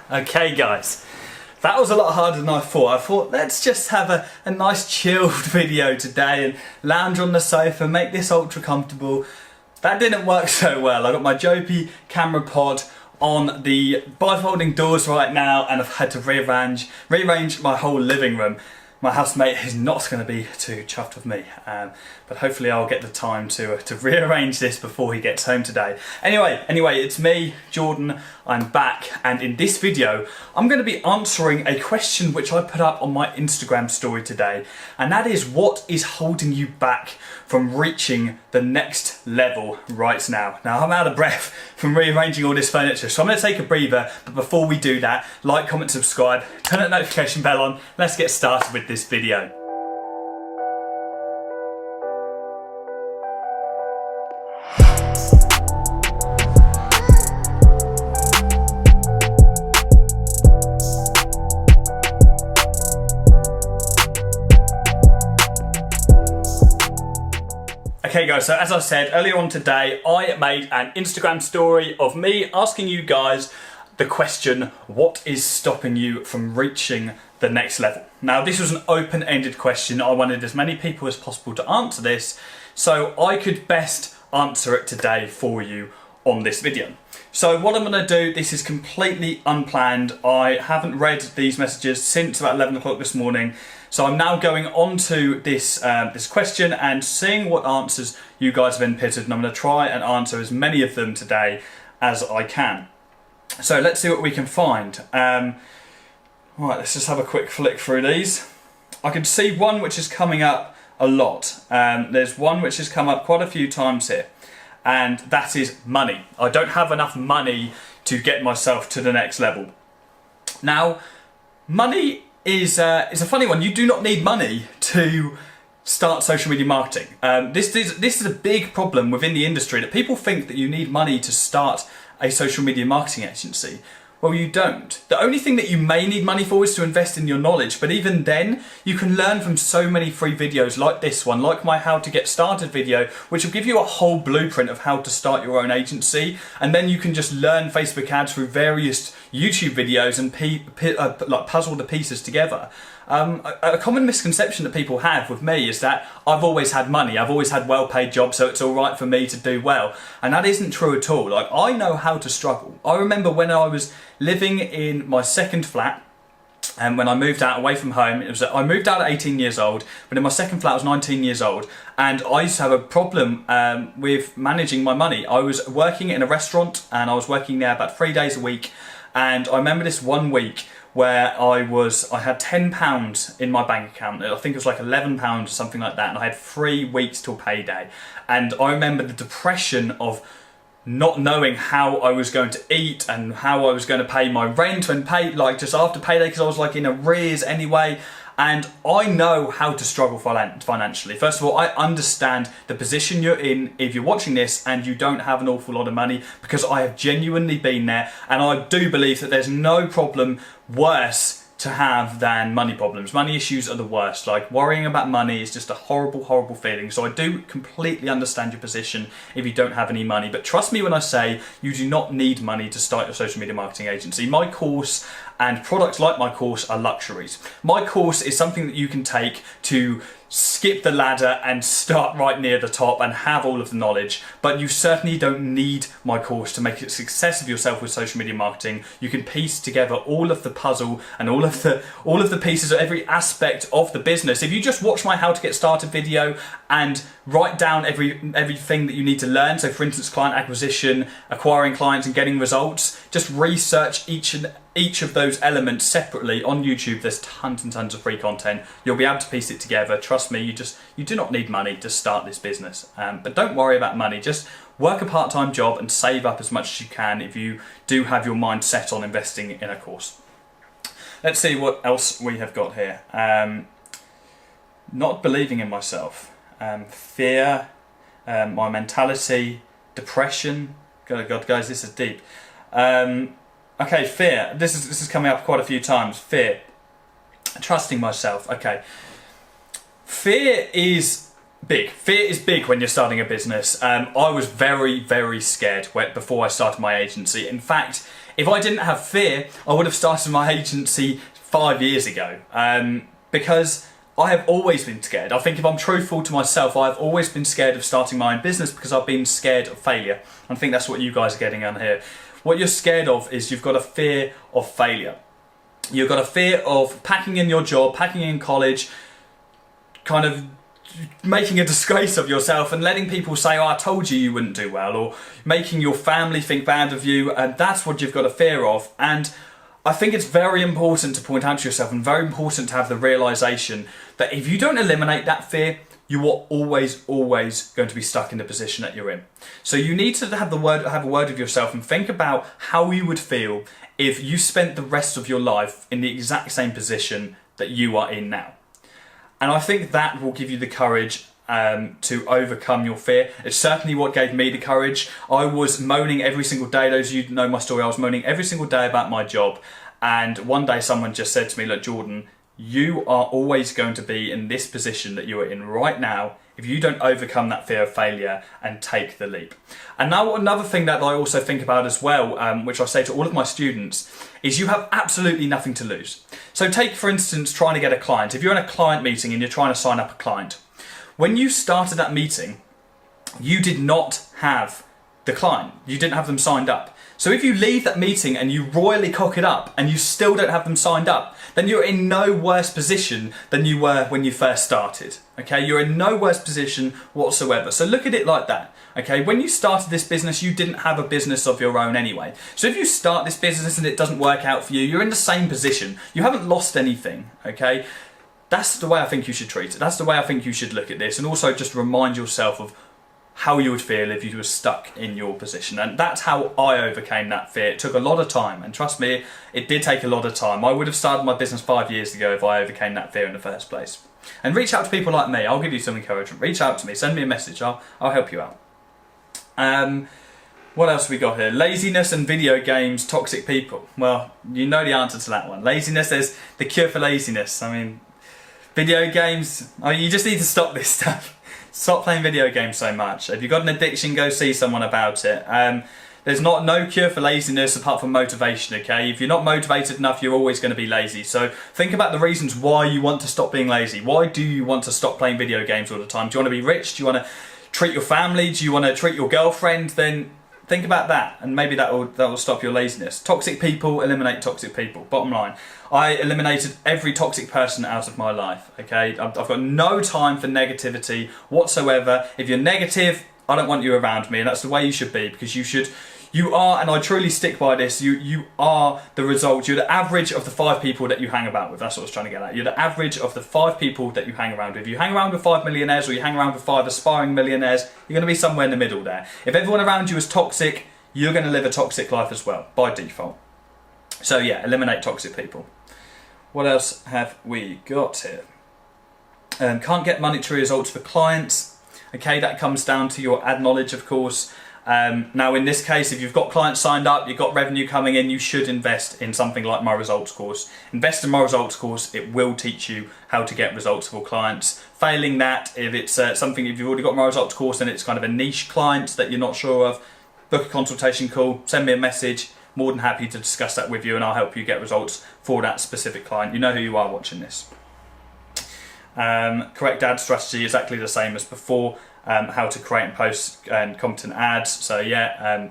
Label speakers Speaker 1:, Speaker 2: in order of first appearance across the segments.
Speaker 1: Okay guys, that was a lot harder than I thought. I thought let's just have a nice chilled video today and lounge on the sofa, make this ultra comfortable. That didn't work so well. I got my Joby camera pod on the bifolding doors right now and I've had to rearrange my whole living room. My housemate is not going to be too chuffed with me, but hopefully I'll get the time to rearrange this before he gets home today. Anyway, it's me, Jordan. I'm back, and in this video, I'm going to be answering a question which I put up on my Instagram story today, and that is, what is holding you back from reaching the next level right now? Now, I'm out of breath from rearranging all this furniture, so I'm going to take a breather, but before we do that, like, comment, subscribe, turn that notification bell on. Let's get started with this video. Okay guys, so as I said earlier on today, I made an Instagram story of me asking you guys the question, what is stopping you from reaching the next level? Now, this was an open-ended question. I wanted as many people as possible to answer this, so I could best answer it today for you on this video. So what I'm going to do, this is completely unplanned. I haven't read these messages since about 11 o'clock this morning. So I'm now going on to this question and seeing what answers you guys have inputted, and I'm going to try and answer as many of them today as I can. So let's see what we can find. Right, let's just have a quick flick through these. I can see one which is coming up a lot. There's one which has come up quite a few times here, and that is money. I don't have enough money to get myself to the next level. Now, money is a funny one. You do not need money to start social media marketing. This is a big problem within the industry, that people think that you need money to start a social media marketing agency. Well, you don't. The only thing that you may need money for is to invest in your knowledge, but even then, you can learn from so many free videos like this one, like my How to Get Started video, which will give you a whole blueprint of how to start your own agency, and then you can just learn Facebook ads through various YouTube videos and like puzzle the pieces together. A common misconception that people have with me is that I've always had money, I've always had well-paid jobs, so it's all right for me to do well. And that isn't true at all. Like, I know how to struggle. I remember when I was living in my second flat, and when I moved out away from home, I moved out at 18 years old, but in my second flat I was 19 years old, and I used to have a problem with managing my money. I was working in a restaurant, and I was working there about 3 days a week, and I remember this one week where I had £10 in my bank account. I think it was like £11 or something like that, and I had 3 weeks till payday. And I remember the depression of not knowing how I was going to eat and how I was going to pay my rent when just after payday, because I was like in arrears anyway. And I know how to struggle financially. First of all, I understand the position you're in if you're watching this and you don't have an awful lot of money, because I have genuinely been there, and I do believe that there's no problem worse to have than money problems. Money issues are the worst. Like, worrying about money is just a horrible, horrible feeling. So I do completely understand your position if you don't have any money. But trust me when I say you do not need money to start your social media marketing agency. My course and products like my course are luxuries. My course is something that you can take to skip the ladder and start right near the top and have all of the knowledge, but you certainly don't need my course to make a success of yourself with social media marketing. You can piece together all of the puzzle and all of the pieces of every aspect of the business. If you just watch my How to Get Started video and write down everything that you need to learn, so for instance, client acquisition, acquiring clients and getting results, just research each of those elements separately on YouTube. There's tons and tons of free content. You'll be able to piece it together. Trust me, you do not need money to start this business. But don't worry about money. Just work a part-time job and save up as much as you can if you do have your mind set on investing in a course. Let's see what else we have got here. Not believing in myself. Fear, my mentality, depression. God, guys, this is deep. Okay, fear. This is coming up quite a few times. Fear. Trusting myself. Okay. Fear is big. Fear is big when you're starting a business. I was very, very scared before I started my agency. In fact, If I didn't have fear, I would have started my agency 5 years ago, because I have always been scared. I think if I'm truthful to myself, I've always been scared of starting my own business because I've been scared of failure. I think that's what you guys are getting on here. What you're scared of is you've got a fear of failure. You've got a fear of packing in your job, packing in college, kind of making a disgrace of yourself and letting people say, oh, I told you you wouldn't do well, or making your family think bad of you, and that's what you've got a fear of. And I think it's very important to point out to yourself, and very important to have the realisation that if you don't eliminate that fear, you are always going to be stuck in the position that you're in. So you need to have a word with yourself and think about how you would feel if you spent the rest of your life in the exact same position that you are in now. And I think that will give you the courage to overcome your fear. It's certainly what gave me the courage. I was moaning every single day. Those of you who know my story, I was moaning every single day about my job. And one day someone just said to me, look, Jordan, you are always going to be in this position that you are in right now if you don't overcome that fear of failure and take the leap. And now another thing that I also think about as well, which I say to all of my students, is you have absolutely nothing to lose. So take, for instance, trying to get a client. If you're in a client meeting and you're trying to sign up a client, when you started that meeting, you did not have the client. You didn't have them signed up. So if you leave that meeting and you royally cock it up and you still don't have them signed up, then you're in no worse position than you were when you first started. Okay, you're in no worse position whatsoever. So look at it like that. Okay, when you started this business, you didn't have a business of your own anyway. So if you start this business and it doesn't work out for you, you're in the same position. You haven't lost anything. Okay, that's the way I think you should treat it. That's the way I think you should look at this, and also just remind yourself of how you would feel if you were stuck in your position. And that's how I overcame that fear. It took a lot of time, and trust me, it did take a lot of time. I would have started my business 5 years ago if I overcame that fear in the first place. And reach out to people like me. I'll give you some encouragement. Reach out to me, send me a message, I'll help you out. What else have we got here? Laziness and video games, toxic people. Well, you know the answer to that one. Laziness is the cure for laziness. I mean, video games, you just need to stop this stuff. Stop playing video games so much. If you've got an addiction, go see someone about it. There's no cure for laziness apart from motivation, okay? If you're not motivated enough, you're always going to be lazy. So think about the reasons why you want to stop being lazy. Why do you want to stop playing video games all the time? Do you want to be rich? Do you want to treat your family? Do you want to treat your girlfriend? Then think about that, and maybe that will stop your laziness. Toxic people, eliminate toxic people. Bottom line, I eliminated every toxic person out of my life, okay? I've got no time for negativity whatsoever. If you're negative, I don't want you around me, and that's the way you should be, because you are, and I truly stick by this, you are the result. You're the average of the 5 people that you hang about with. That's what I was trying to get at. You're the average of the 5 people that you hang around with. If you hang around with 5 millionaires, or you hang around with 5 aspiring millionaires, you're going to be somewhere in the middle there. If everyone around you is toxic, you're going to live a toxic life as well, by default. So yeah, eliminate toxic people. What else have we got here? Can't get monetary results for clients. Okay, that comes down to your ad knowledge, of course. Now in this case, if you've got clients signed up, you've got revenue coming in, you should invest in something like my results course. Invest in my results course. It will teach you how to get results for clients. Failing that, if it's something, if you've already got my results course and it's kind of a niche client that you're not sure of, book a consultation call, send me a message. More than happy to discuss that with you, and I'll help you get results for that specific client. You know who you are watching this. Correct ad strategy, exactly the same as before. How to create and post competent ads. So yeah,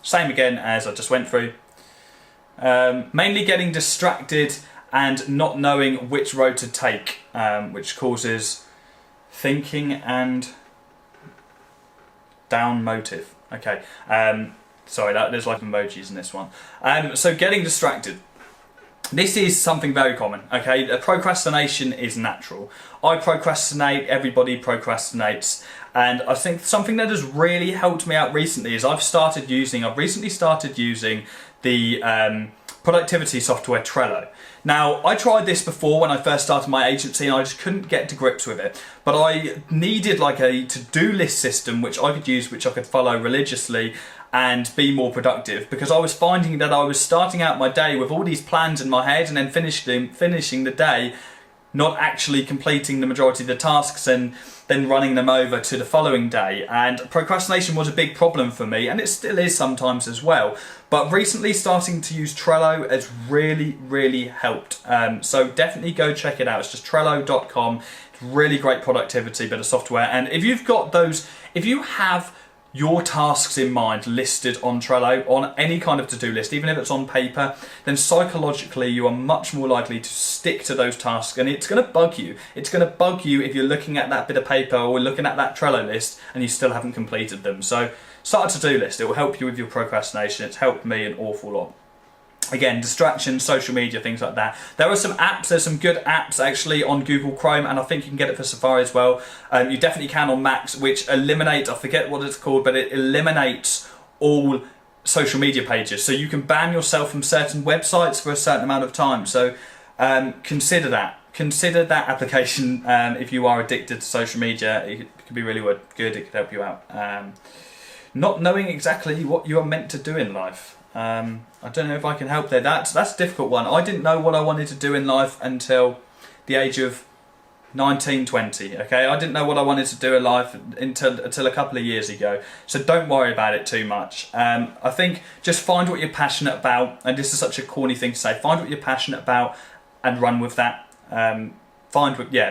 Speaker 1: same again as I just went through. Mainly getting distracted and not knowing which road to take, which causes thinking and down motive. Okay, sorry, there's like emojis in this one. So getting distracted. This is something very common, okay? Procrastination is natural. I procrastinate, everybody procrastinates, and I think something that has really helped me out recently is I've recently started using the productivity software Trello. Now, I tried this before when I first started my agency and I just couldn't get to grips with it, but I needed like a to-do list system which I could use, which I could follow religiously and be more productive, because I was finding that I was starting out my day with all these plans in my head and then finishing the day not actually completing the majority of the tasks and then running them over to the following day. And procrastination was a big problem for me, and it still is sometimes as well. But recently starting to use Trello has really, really helped. So definitely go check it out. It's just Trello.com. It's really great productivity bit of software. And if you've got those, if you have your tasks in mind listed on Trello, on any kind of to-do list, even if it's on paper, then psychologically you are much more likely to stick to those tasks, and it's going to bug you. It's going to bug you if you're looking at that bit of paper or looking at that Trello list and you still haven't completed them. So start a to-do list. It will help you with your procrastination. It's helped me an awful lot. Again, distractions, social media, things like that. There are some apps, there's some good apps actually on Google Chrome, and I think you can get it for Safari as well. You definitely can on Macs, which eliminate, I forget what it's called, but it eliminates all social media pages. So you can ban yourself from certain websites for a certain amount of time. So consider that. Consider that application if you are addicted to social media. It could be really good, it could help you out. Not knowing exactly what you are meant to do in life. I don't know if I can help there. That's a difficult one. I didn't know what I wanted to do in life until the age of 19, 20. Okay, I didn't know what I wanted to do in life until a couple of years ago. So don't worry about it too much. I think just find what you're passionate about, and this is such a corny thing to say. Find what you're passionate about and run with that.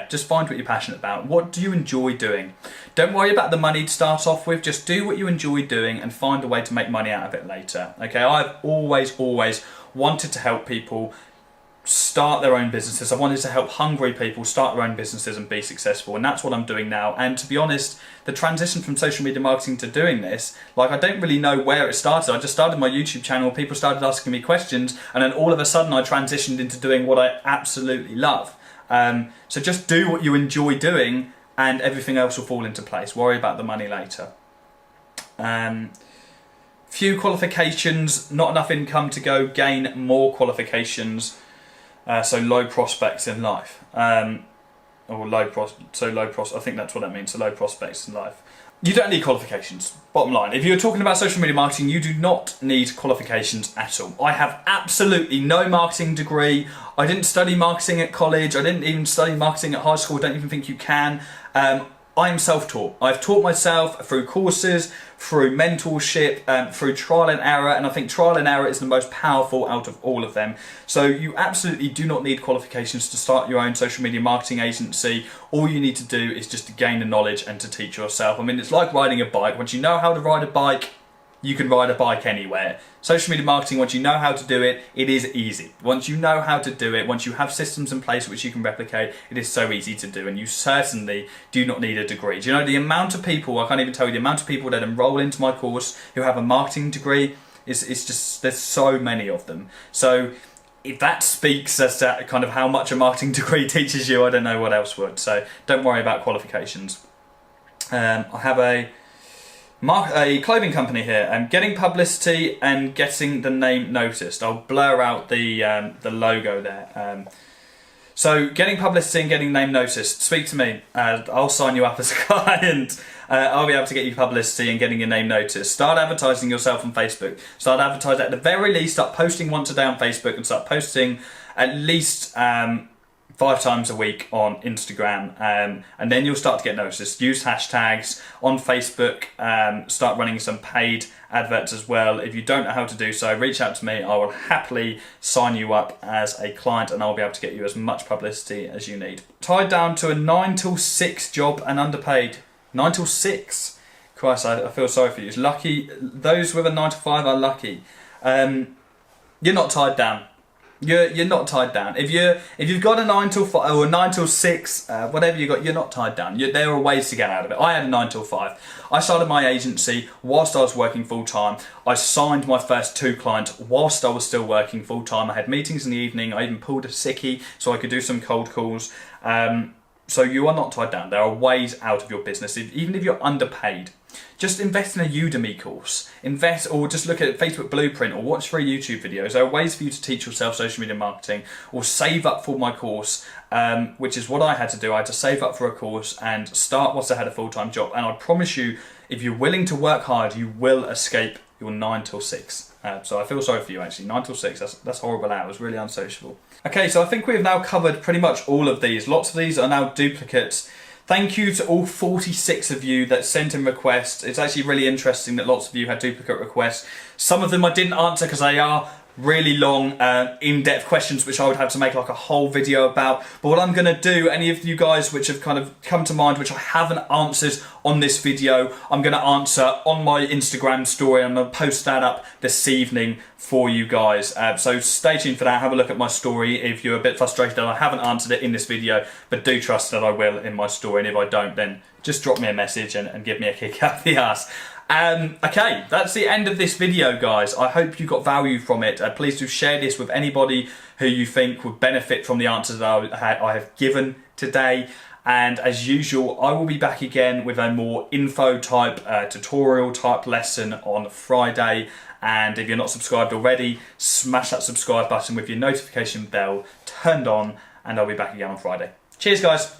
Speaker 1: Just find what you're passionate about. What do you enjoy doing? Don't worry about the money to start off with. Just do what you enjoy doing and find a way to make money out of it later. Okay, I've always wanted to help people start their own businesses. I wanted to help hungry people start their own businesses and be successful, and that's what I'm doing now. And to be honest, the transition from social media marketing to doing this, like, I don't really know where it started. I just started my YouTube channel, people started asking me questions, and then all of a sudden I transitioned into doing what I absolutely love. So just do what you enjoy doing and everything else will fall into place. Worry about the money later. Few qualifications, not enough income to go gain more qualifications. So low prospects in life. I think that's what that means, so low prospects in life. You don't need qualifications, bottom line. If you're talking about social media marketing, you do not need qualifications at all. I have absolutely no marketing degree. I didn't study marketing at college. I didn't even study marketing at high school. I don't even think you can. I'm self-taught. I've taught myself through courses, through mentorship, through trial and error, and I think trial and error is the most powerful out of all of them. So you absolutely do not need qualifications to start your own social media marketing agency. All you need to do is just to gain the knowledge and to teach yourself. I mean, it's like riding a bike. Once you know how to ride a bike, you can ride a bike anywhere. Social media marketing, once you know how to do it, it is easy. Once you know how to do it, once you have systems in place which you can replicate, it is so easy to do, and you certainly do not need a degree. Do you know the amount of people, I can't even tell you the amount of people that enroll into my course who have a marketing degree, it's just, there's so many of them. So if that speaks as to kind of how much a marketing degree teaches you, I don't know what else would. So don't worry about qualifications. I have a clothing company here, and getting publicity and getting the name noticed. I'll blur out the logo there. So getting publicity and getting name noticed, speak to me. I'll sign you up as a client. I'll be able to get you publicity and getting your name noticed. Start advertising yourself on Facebook. Start advertising, at the very least, start posting once a day on Facebook, and start posting at least 5 times a week on Instagram, and then you'll start to get noticed. Use hashtags on Facebook, start running some paid adverts as well. If you don't know how to do so, reach out to me. I will happily sign you up as a client, and I'll be able to get you as much publicity as you need. Tied down to a 9 till 6 job and underpaid. 9 till 6? Christ, I feel sorry for you. It's lucky. Those with a 9 to 5 are lucky. You're not tied down. You're not tied down. If you've got a 9 till 5 or a 9 till 6, whatever you got, you're not tied down. There are ways to get out of it. I had a 9 till 5. I started my agency whilst I was working full time. I signed my first 2 clients whilst I was still working full time. I had meetings in the evening. I even pulled a sickie so I could do some cold calls. So you are not tied down. There are ways out of your business, even if you're underpaid. Just invest in a Udemy course. Invest, or just look at Facebook Blueprint, or watch free YouTube videos. There are ways for you to teach yourself social media marketing, or save up for my course, which is what I had to do. I had to save up for a course and start whilst I had a full-time job. And I promise you, if you're willing to work hard, you will escape your 9 till 6. So I feel sorry for you actually. 9 till 6, that's horrible hours, really unsociable. Okay, so I think we've now covered pretty much all of these. Lots of these are now duplicates. Thank you to all 46 of you that sent in requests. It's actually really interesting that lots of you had duplicate requests. Some of them I didn't answer because they are really long, in-depth questions which I would have to make like a whole video about. But what I'm going to do, any of you guys which have kind of come to mind which I haven't answered on this video, I'm going to answer on my Instagram story. I'm going to post that up this evening for you guys. So stay tuned for that. Have a look at my story if you're a bit frustrated that I haven't answered it in this video, but do trust that I will in my story, and if I don't, then just drop me a message and give me a kick up the ass. Okay, that's the end of this video, guys. I hope you got value from it. Please do share this with anybody who you think would benefit from the answers that I have given today. And as usual, I will be back again with a more info type, tutorial type lesson on Friday. And if you're not subscribed already, smash that subscribe button with your notification bell turned on, and I'll be back again on Friday. Cheers, guys.